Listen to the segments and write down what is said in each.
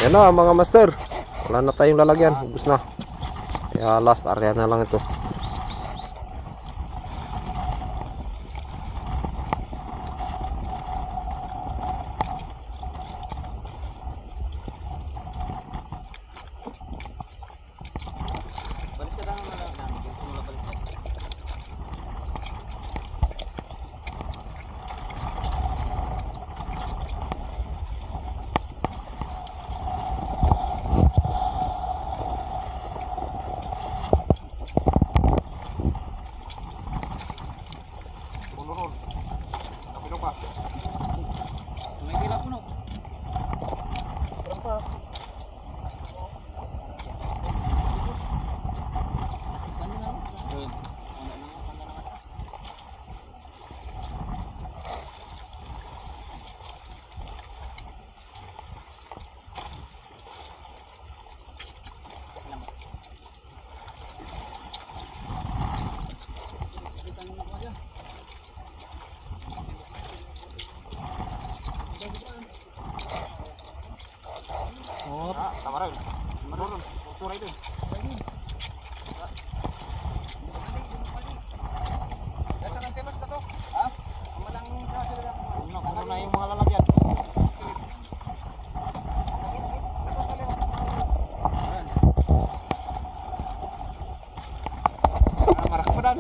Yan na mga master. Wala na tayong lalagyan. Ubus na. Kaya last area na lang ito. Tama rin. Marunong. Turay din. Nasa ng temas na to? Ha? Malang kaso lang. Puno na yung mga lalagyan. Marak mo dan.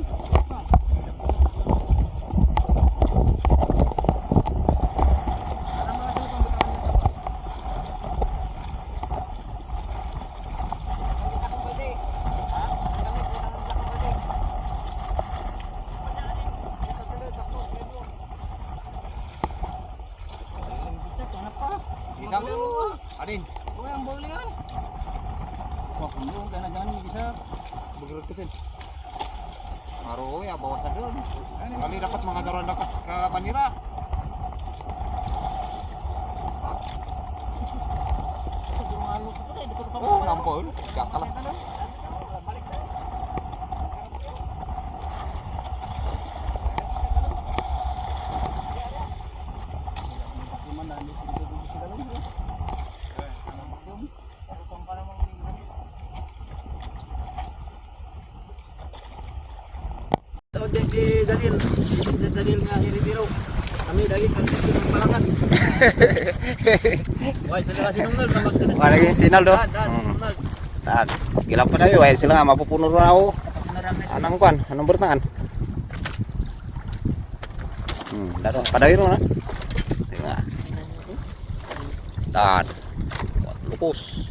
Adin, Uy, ang bowling yan. Wah, kulong kaya na gani bisa. bugurot kasi. Maro ya bawa sa doon. Kali dapat mga daruan dekat ke Panira. Siguro malu ko tayo dito pa. Oh, nampun. Gak kalah. Daniel nga Hiribiro. Kami dali kan ng palangan. Why sila sinunggal sa magtanas. Wala lagi sinal do. Sinunggal. Tad. Sige lang pa tayo. Ay sila nga mapupuno na ako. Anong kwan? Anong bertangan? Dado padayon mo na. Sige nga. Tad. Lupus.